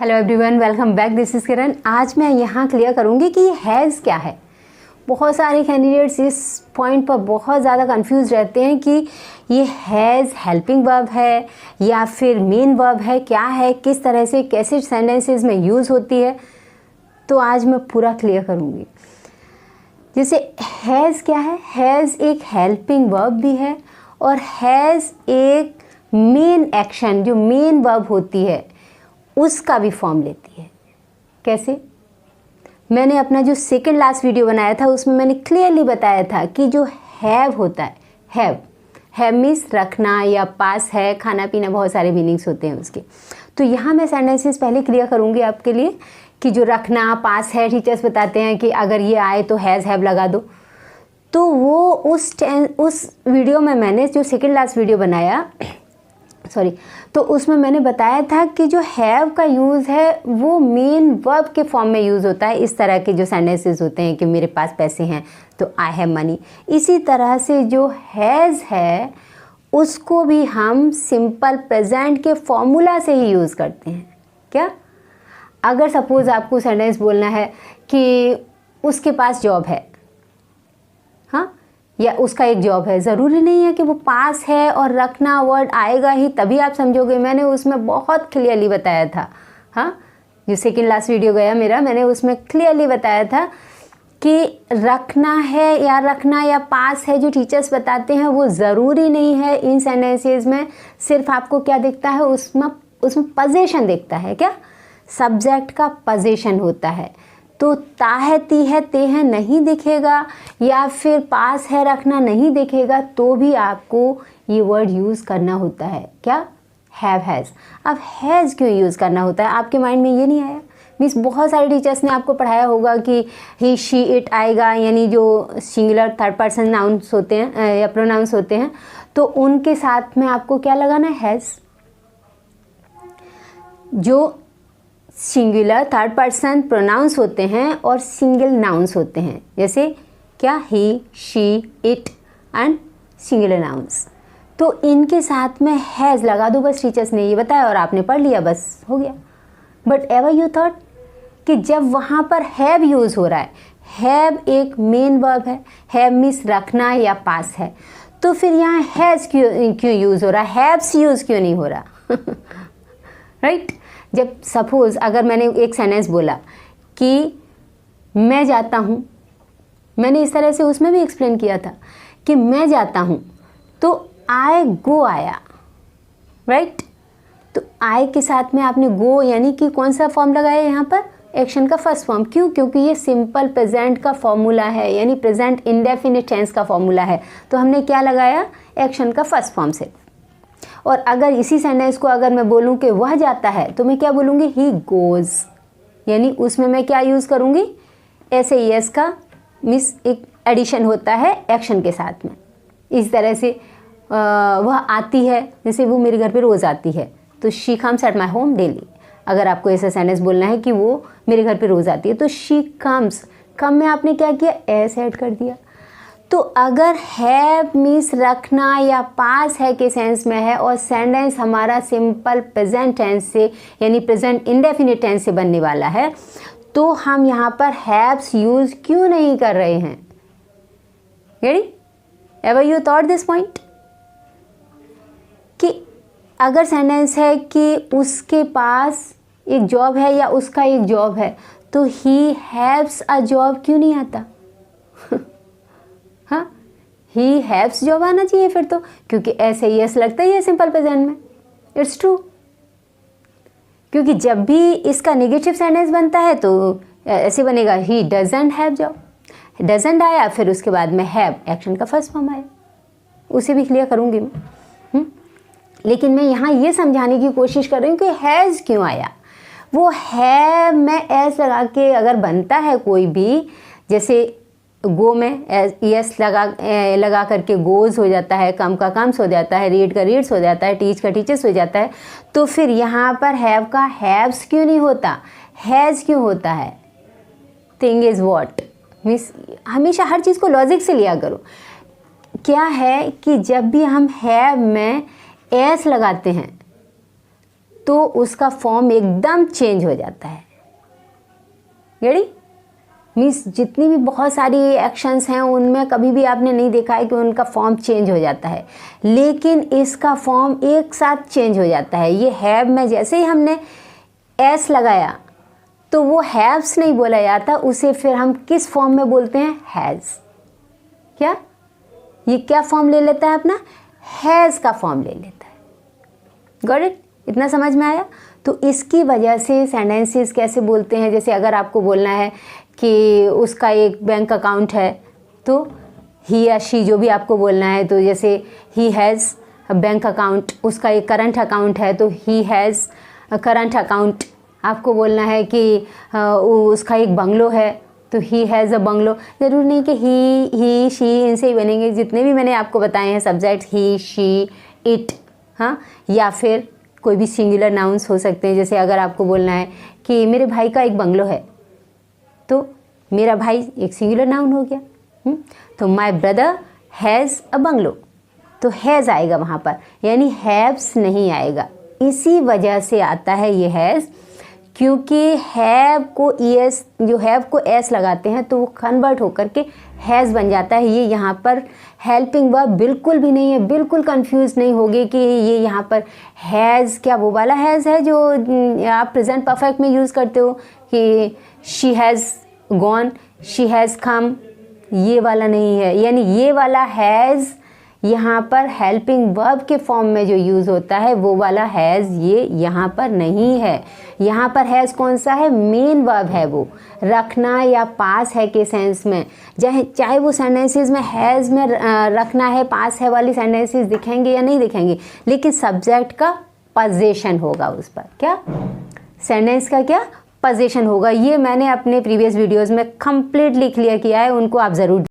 Hello everyone, welcome back. This is Kiran. आज मैं यहाँ क्लियर करूँगी कि ये हैज़ क्या है। बहुत सारे कैंडिडेट्स इस पॉइंट पर बहुत ज़्यादा कंफ्यूज रहते हैं कि ये हैज़ हेल्पिंग वर्ब है या फिर मेन वर्ब है, क्या है, किस तरह से कैसे सेंटेंसेस में यूज़ होती है। तो आज मैं पूरा क्लियर करूँगी। जैसे हैज़ क्या है, हैज़ एक हेल्पिंग वर्ब भी है और हैज़ एक मेन एक्शन जो मेन वर्ब होती है उसका भी फॉर्म लेती है। कैसे? मैंने अपना जो सेकंड लास्ट वीडियो बनाया था उसमें मैंने क्लियरली बताया था कि जो हैव होता है, हैव मीन्स रखना या पास है, खाना पीना, बहुत सारे मीनिंग्स होते हैं उसके। तो यहाँ मैं सेंटेंसेस पहले क्लियर करूँगी आपके लिए कि जो रखना पास है, टीचर्स बताते हैं कि अगर ये आए तो हैज़ हैव लगा दो। तो वो उस वीडियो में मैंने जो सेकंड लास्ट वीडियो बनाया तो उसमें मैंने बताया था कि जो हैव का यूज़ है वो मेन वर्ब के फॉर्म में यूज़ होता है। इस तरह के जो सेंटेंसेस होते हैं कि मेरे पास पैसे हैं तो आई हैव मनी। इसी तरह से जो हैज़ है उसको भी हम सिंपल प्रेजेंट के फॉर्मूला से ही यूज़ करते हैं। क्या? अगर सपोज़ आपको सेंटेंस बोलना है कि उसके पास जॉब है, हाँ, या उसका एक जॉब है, ज़रूरी नहीं है कि वो पास है और रखना वर्ड आएगा ही तभी आप समझोगे। मैंने उसमें बहुत क्लियरली बताया था, हाँ, जो सेकंड लास्ट वीडियो गया मेरा, मैंने उसमें क्लियरली बताया था कि रखना या पास है जो टीचर्स बताते हैं वो ज़रूरी नहीं है इन सेंटेंसेस में। सिर्फ आपको क्या दिखता है उसमें पोजीशन दिखता है। क्या? सब्जेक्ट का पोजीशन होता है। तो ता है, ती है, ते है नहीं दिखेगा या फिर पास है रखना नहीं दिखेगा तो भी आपको ये वर्ड यूज़ करना होता है। क्या? Have, has. अब हैज़ क्यों यूज़ करना होता है? आपके माइंड में ये नहीं आया? मीन्स बहुत सारे टीचर्स ने आपको पढ़ाया होगा कि ही, शी, इट आएगा, यानी जो सिंगुलर थर्ड पर्सन नाउन्स होते हैं या प्रोनाउंस होते हैं तो उनके साथ में आपको क्या लगाना है? हैज़। जो सिंगुलर थर्ड पर्सन प्रोनाउंस होते हैं और सिंगल नाउन्स होते हैं, जैसे क्या, he, she, it and singular nouns, तो इनके साथ में हैज़ लगा दो। बस टीचर्स ने ये बताया और आपने पढ़ लिया, बस हो गया। बट एवर यू थॉट कि जब वहाँ पर हैव यूज़ हो रहा है, हैव एक मेन वर्ब है, हैव मीन्स रखना या पास है, तो फिर यहाँ हैज़ क्यों यूज़ हो रहा है, हैव्स यूज़ क्यों नहीं हो रहा? राइट? जब सपोज़ अगर मैंने एक सेंटेंस बोला कि मैं जाता हूँ, मैंने इस तरह से उसमें भी एक्सप्लेन किया था कि मैं जाता हूँ, तो आई गो आया, राइट? तो आई के साथ में आपने गो यानी कि कौन सा फॉर्म लगाया यहाँ पर? एक्शन का फर्स्ट फॉर्म। क्यों? क्योंकि ये सिंपल प्रेजेंट का फॉर्मूला है, यानी प्रेजेंट इंडेफिनिट टेंस का फॉर्मूला है। तो हमने क्या लगाया? एक्शन का फर्स्ट फॉर्म से। और अगर इसी सेंटेंस को अगर मैं बोलूँ कि वह जाता है तो मैं क्या बोलूँगी? ही गोज़, यानी उसमें मैं क्या यूज़ करूँगी? ऐसे यस का मिस एक एडिशन होता है एक्शन के साथ में। इस तरह से वह आती है, जैसे वो मेरे घर पे रोज़ आती है तो she comes at my home daily. अगर आपको ऐसा सेंटेंस बोलना है कि वो मेरे घर पे रोज़ आती है तो शी कम्स, कम में आपने क्या किया? एस ऐड कर दिया। तो अगर हैव मीन्स रखना या पास है के सेंस में है और सेंटेंस हमारा सिंपल प्रेजेंट टेंस से यानी प्रेजेंट इंडेफिनिट टेंस से बनने वाला है तो हम यहाँ पर हैव्स यूज़ क्यों नहीं कर रहे हैं? Ready? Ever you thought this point कि अगर सेंटेंस है कि उसके पास एक जॉब है या उसका एक जॉब है तो ही हैव्स अ जॉब क्यों नहीं आता? हाँ, ही हैव्स जॉब आना चाहिए फिर तो, क्योंकि ऐसे यस लगता ही है सिंपल प्रेजेंट में। इट्स ट्रू, क्योंकि जब भी इसका नेगेटिव सेंटेंस बनता है तो ऐसे बनेगा, he doesn't have job. Doesn't आया, फिर उसके बाद में हैव एक्शन का फर्स्ट फॉर्म आया। उसे भी क्लियर करूँगी मैं। लेकिन मैं यहाँ ये समझाने की कोशिश कर रही हूँ कि हैज़ क्यों आया। वो है में एस लगा के अगर बनता है कोई भी, जैसे गो में यस लगा करके गोज़ हो जाता है, कम का कम्स हो जाता है, रीड का रीड्स हो जाता है, टीच का टीचर्स हो जाता है, तो फिर यहाँ पर हैव का हैव्स क्यों नहीं होता? हैज़ क्यों होता है? थिंग इज़ व्हाट मीन्स हमेशा हर चीज़ को लॉजिक से लिया करो। क्या है कि जब भी हम हैव में एस लगाते हैं तो उसका फॉर्म एकदम चेंज हो जाता है। रेडी? मीन्स जितनी भी बहुत सारी एक्शंस हैं उनमें कभी भी आपने नहीं देखा है कि उनका फॉर्म चेंज हो जाता है, लेकिन इसका फॉर्म एक साथ चेंज हो जाता है। ये हैव में जैसे ही हमने एस लगाया तो वो हैव्स नहीं बोला जाता, उसे फिर हम किस फॉर्म में बोलते हैं? हैज़। क्या ये क्या फॉर्म ले लेता है अपना? हैज़ का फॉर्म ले लेता है। Got it? इतना समझ में आया? तो इसकी वजह से सेंटेंसेस कैसे बोलते हैं, जैसे अगर आपको बोलना है कि उसका एक बैंक अकाउंट है तो ही या शी जो भी आपको बोलना है, तो जैसे he has a bank account, उसका एक करंट अकाउंट है तो he has a current account. आपको बोलना है कि उसका एक बंगलो है तो ही हैज़ अ बंगलो। ज़रूर नहीं कि ही शी इनसे ही बनेंगे, जितने भी मैंने आपको बताए हैं सब्जेक्ट, ही शी इट, हाँ, या फिर कोई भी सिंगुलर नाउन्स हो सकते हैं। जैसे अगर आपको बोलना है कि मेरे भाई का एक बंगलो है तो मेरा भाई एक सिंगुलर नाउन हो गया। तो my brother has a bungalow, तो हैज़ आएगा वहाँ पर, यानी हैव्स नहीं आएगा। इसी वजह से आता है ये हैज़, क्योंकि हैव को ईएस, जो हैव को एस लगाते हैं तो वो कन्वर्ट होकर के हैज़ बन जाता है। ये यहाँ पर हेल्पिंग वर्ब बिल्कुल भी नहीं है, बिल्कुल कंफ्यूज नहीं होगी कि ये यहाँ पर हैज़ क्या वो वाला हैज़ है जो आप प्रेजेंट परफेक्ट में यूज़ करते हो कि she has gone, she has come, ये वाला नहीं है। यानी ये वाला हैज़ यहाँ पर हेल्पिंग वर्ब के फॉर्म में जो यूज़ होता है वो वाला हैज़ ये यहाँ पर नहीं है। यहाँ पर हैज़ कौन सा है? मेन वर्ब है, वो रखना या पास है के सेंस में। चाहे वो सेंटेंसेस में हैज़ में रखना है, पास है वाली सेंटेंसेस दिखेंगे या नहीं दिखेंगे, लेकिन सब्जेक्ट का पोजीशन होगा उस पर। क्या सेंटेंस का क्या पोजीशन होगा? ये मैंने अपने प्रीवियस वीडियोज़ में कंप्लीटली क्लियर किया है, उनको आप ज़रूर